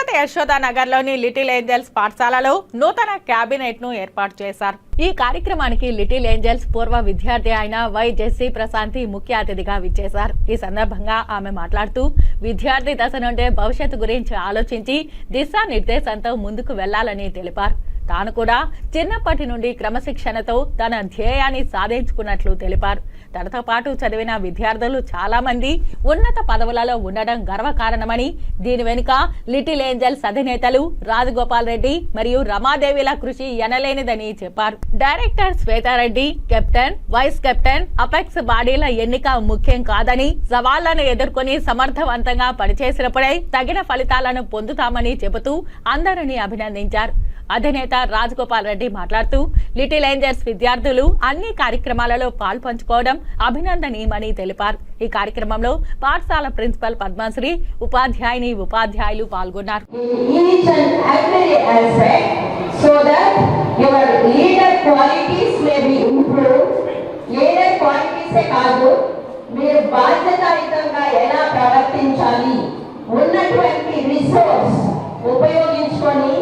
Tirupati యశోదానగర్లోని little angels పాఠశాలలో నూతన cabinet ను ఏర్పాటు చేశారు. ఈ కార్యక్రమానికి లిటిల్ ఏంజల్స్ పూర్వ విద్యార్థి అయిన వై జెస్సీ ప్రశాంతి ముఖ్య అతిథిగా విచ్చేశారు. ఈ సందర్భంగా ఆమె మాట్లాడుతూ విద్యార్థి దశ నుండే భవిష్యత్తు గురించి ఆలోచించి దిశానిర్దేశంతో ముందుకు వెళ్లాలని తెలిపారు. తాను కూడా చిన్నప్పటి నుండి క్రమశిక్షణతో తన ధ్యేయాన్ని సాధించుకున్నట్లు తెలిపారు. తనతో పాటు చదివిన విద్యార్థులు చాలా మంది ఉన్నత పదవులలో ఉండడం గర్వకారణమని, దీని వెనుక లిటిల్ ఏంజల్స్ అధినేతలు రాజగోపాల్ రెడ్డి మరియు రమాదేవిల కృషి ఎనలేనిదని చెప్పారు. Director Shweta Reddy, captain, vice captain, apex బాడీల ఎన్నిక ముఖ్యం కాదని, సవాళ్లను ఎదుర్కొని సమర్థవంతంగా పనిచేసినప్పుడే తగిన ఫలితాలను పొందుతామని చెబుతూ అందరినీ అభినందించారు. అధినేత రాజగోపాల్ రెడ్డి మాట్లాడుతూ లిటిల్ ఏంజల్స్ విద్యార్థులు అన్ని కార్యక్రమాలలో పాల్పంచుకోవడం అభినందనీయమని తెలిపారు. ఈ కార్యక్రమంలో పాఠశాల ప్రిన్సిపల్ పద్మశ్రీ, ఉపాధ్యాయులు పాల్గొన్నారు. ఉపయోగించుకొని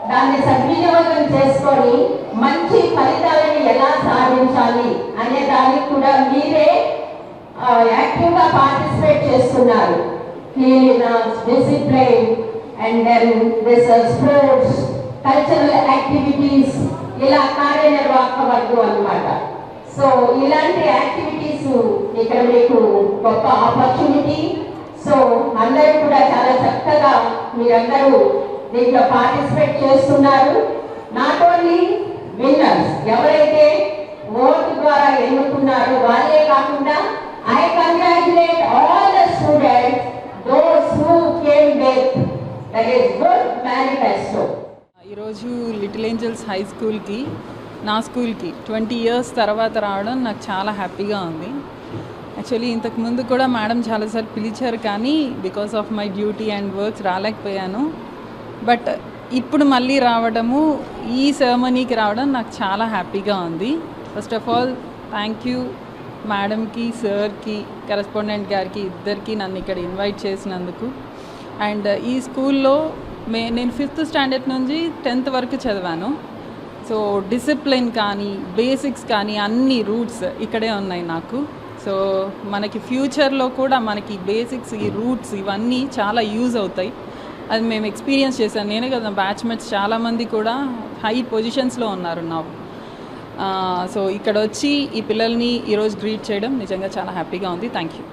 దాన్ని సద్వినియోగం చేసుకొని మంచి ఫలితాలను ఎలా సాధించాలి అనే దానికి కూడా మీరే యాక్టివ్గా పార్టిసిపేట్ చేస్తున్నారు. Cleanliness, discipline and then this sports, cultural activities, ఇలా కార్యనిర్వాహక వర్గం అన్నమాట. సో ఇలాంటి యాక్టివిటీస్ ఇక్కడ మీకు గొప్ప ఆపర్చునిటీ. సో అందరూ కూడా చాలా చక్కగా మీరందరూ దీంట్లో పార్టిసిపేట్ చేస్తున్నారు. నాట్ ఓన్లీ విన్నర్స్, ఎవరైతే ఓటు ద్వారా ఎన్నుకున్నారో వాళ్ళే కాకుండా I congratulate all the students, those who came with that is good manifesto. ఈరోజు లిటిల్ ఏంజల్స్ హై స్కూల్కి, నా స్కూల్కి 20 years తర్వాత రావడం నాకు చాలా హ్యాపీగా ఉంది. యాక్చువల్లీ ఇంతకుముందు కూడా మేడం చాలాసార్లు పిలిచారు, కానీ because of my duty and works రాలేకపోయాను. బట్ ఇప్పుడు మళ్ళీ రావడము, ఈ సెరమనీకి రావడం నాకు చాలా హ్యాపీగా ఉంది. First of all thank you మేడంకి, సార్కి, కరెస్పాండెంట్ గారికి, ఇద్దరికి నన్ను ఇక్కడ ఇన్వైట్ చేసినందుకు. అండ్ ఈ స్కూల్లో నేను 5th standard నుంచి 10th వరకు చదివాను. సో డిసిప్లిన్ కానీ, బేసిక్స్ కానీ అన్ని రూట్స్ ఇక్కడే ఉన్నాయి నాకు. సో మనకి ఫ్యూచర్లో కూడా మనకి బేసిక్స్, ఈ రూట్స్ ఇవన్నీ చాలా యూజ్ అవుతాయి. అది మేము ఎక్స్పీరియన్స్ చేశాను. నేనే కదా, బ్యాచ్మేట్స్ చాలామంది కూడా హై పొజిషన్స్లో ఉన్నారు నా. సో ఇక్కడ వచ్చి ఈ పిల్లల్ని ఈరోజు గ్రీట్ చేయడం నిజంగా చాలా హ్యాపీగా ఉంది. Thank you.